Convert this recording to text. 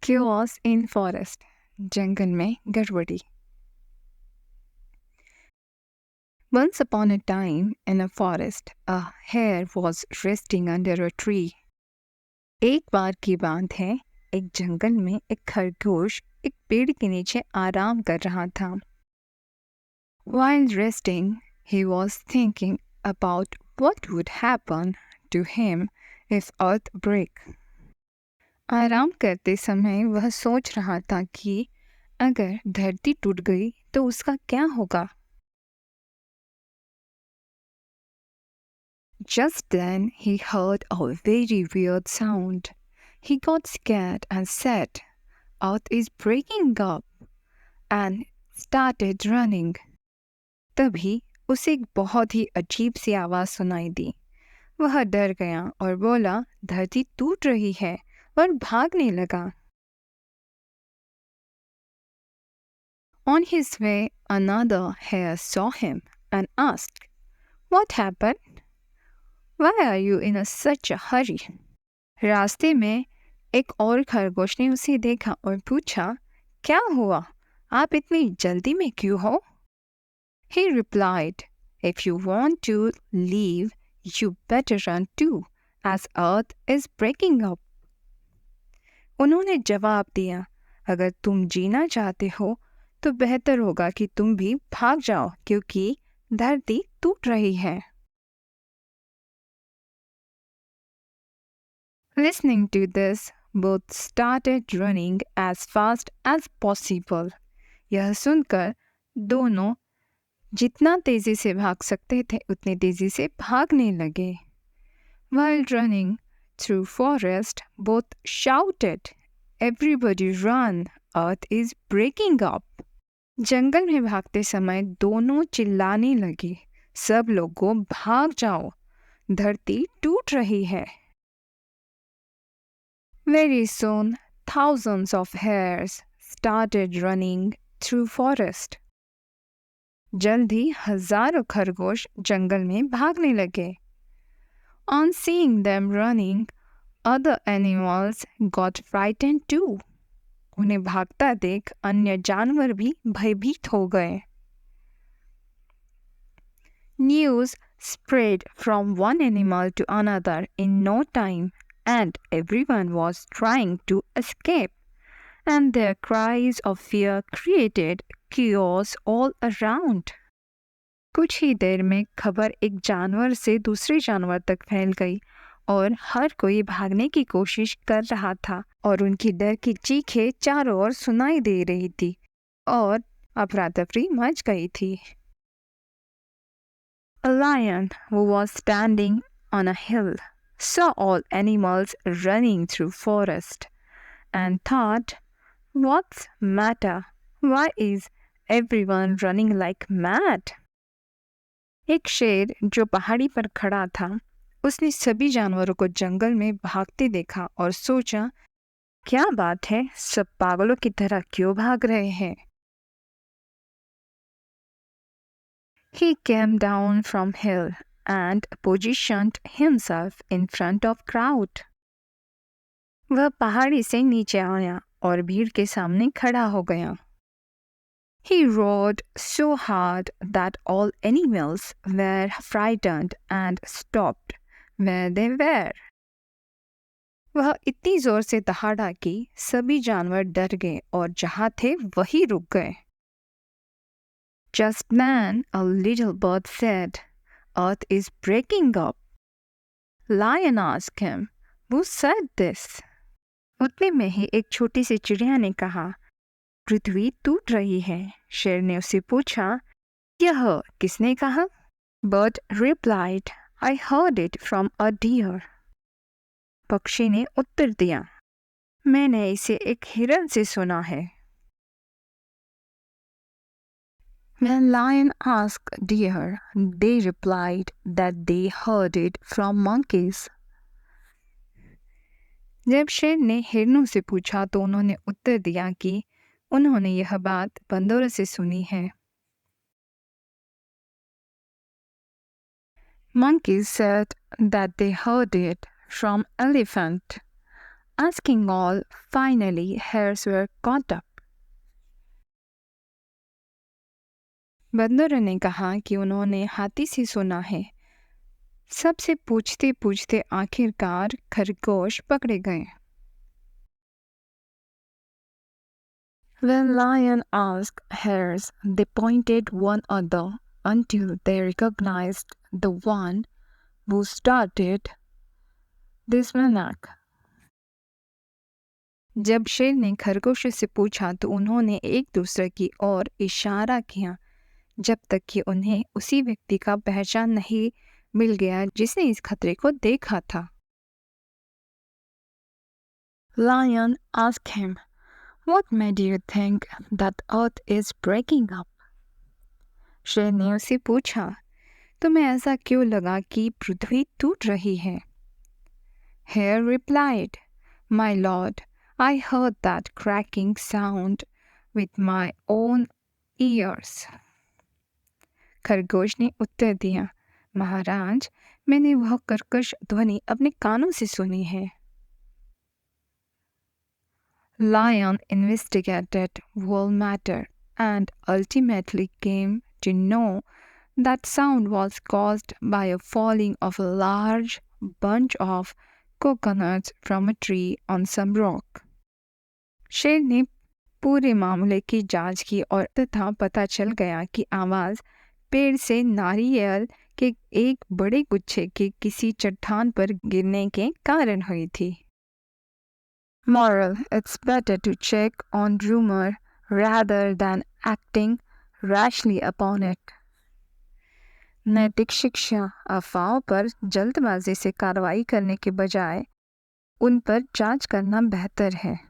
Chaos in forest. जंगल में गड़बड़ी. Once upon a time, in a forest, a hare was resting under a tree. एक बार की बात है, एक जंगल में एक खरगोश एक पेड़ के नीचे आराम कर रहा था. While resting, he was thinking about what would happen to him if earth break. आराम करते समय वह सोच रहा था कि अगर धरती टूट गई तो उसका क्या होगा. Just then he heard a very weird sound. He got scared and said, "Earth is breaking up," and started running. तभी उसे एक बहुत ही अजीब सी आवाज़ सुनाई दी. वह डर गया और बोला, धरती टूट रही है, और भागने लगा. On his way, another hare saw him and asked, "What happened? Why are you in such a hurry?" रास्ते में एक और खरगोश ने उसे देखा और पूछा, क्या हुआ? आप इतनी जल्दी में क्यों हो? He replied, "If you want to leave, you better run too, as earth is breaking up." उन्होंने जवाब दिया, अगर तुम जीना चाहते हो तो बेहतर होगा कि तुम भी भाग जाओ, क्योंकि धरती टूट रही है. Listening to this, both started running as fast as possible. यह सुनकर दोनों जितना तेजी से भाग सकते थे उतनी तेजी से भागने लगे. While running through forest, both shouted, "Everybody run! Earth is breaking up!" जंगल में भागते समय दोनों चिल्लाने लगे, सब लोगों भाग जाओ, धरती टूट रही है. Very soon, thousands of hares started running through forest. जल्दी हजारों खरगोश जंगल में भागने लगे. On seeing them running, other animals got frightened too. उन्हें भागता देख अन्य जानवर भी भयभीत हो गए. News spread from one animal to another in no time, and everyone was trying to escape, and their cries of fear created chaos all around. कुछ ही देर में खबर एक जानवर से दूसरे जानवर तक फैल गई और हर कोई भागने की कोशिश कर रहा था, और उनकी डर की चीखें चारों ओर सुनाई दे रही थी और अफरा तफरी मच गई थी. A lion who was standing on a hill saw all animals running through forest and thought, "What's matter? Why is everyone running like mad?" एक शेर जो पहाड़ी पर खड़ा था, उसने सभी जानवरों को जंगल में भागते देखा और सोचा, क्या बात है, सब पागलों की तरह क्यों भाग रहे हैं? He came down from hill and positioned himself in front of crowd. वह पहाड़ी से नीचे आया और भीड़ के सामने खड़ा हो गया. He roared so hard that all animals were frightened and stopped where they were. वह इतनी जोर से दहाड़ा कि सभी जानवर डर गए और जहाँ थे वहीं रुक गए. Just then a little bird said, "Earth is breaking up." Lion asked him, "Who said this?" उतने में ही एक छोटी सी चिड़िया ने कहा, पृथ्वी टूट रही है. शेर ने उससे पूछा, यह किसने कहा? Bird replied, "I heard it from a deer." पक्षी ने उत्तर दिया, मैंने इसे एक हिरन से सुना है. When lion asked deer, they replied that they heard it from monkeys. जब शेर ने हिरनों से पूछा तो उन्होंने उत्तर दिया कि उन्होंने यह बात बंदरों से सुनी है. Monkeys said that they heard it from elephant. asking all, finally hares were caught up. बंदरों ने कहा कि उन्होंने हाथी से सुना है। सबसे पूछते पूछते आखिरकार खरगोश पकड़े गए। When lion asked hares, they pointed one another until they recognized the one who started this maniac. जब शेर ने खरगोश से पूछा तो उन्होंने एक दूसरे की ओर इशारा किया जब तक कि उन्हें उसी व्यक्ति का पहचान नहीं मिल गया जिसने इस खतरे को देखा था। Lion asked him, "What made you think that earth is breaking up?" शेर ने उससे पूछा, तुम्हें ऐसा क्यों लगा कि पृथ्वी टूट रही है? Hare replied, "My lord, I heard that cracking sound with my own ears." खरगोश ने उत्तर दिया, महाराज, मैंने वह कर्कश ध्वनि अपने कानों से सुनी है। Lion investigated whole matter and ultimately came to know that sound was caused by a falling of a large bunch of coconuts from a tree on some rock. शेर ने पूरे मामले की जांच की और तथा पता चल गया कि आवाज़ पेड़ से नारियल के एक बड़े गुच्छे के किसी चट्टान पर गिरने के कारण हुई थी। Moral: It's better to check on rumor rather than acting rashly upon it. नैतिक शिक्षा: अफवाहों पर जल्दबाजी से कार्रवाई करने के बजाय उन पर जांच करना बेहतर है।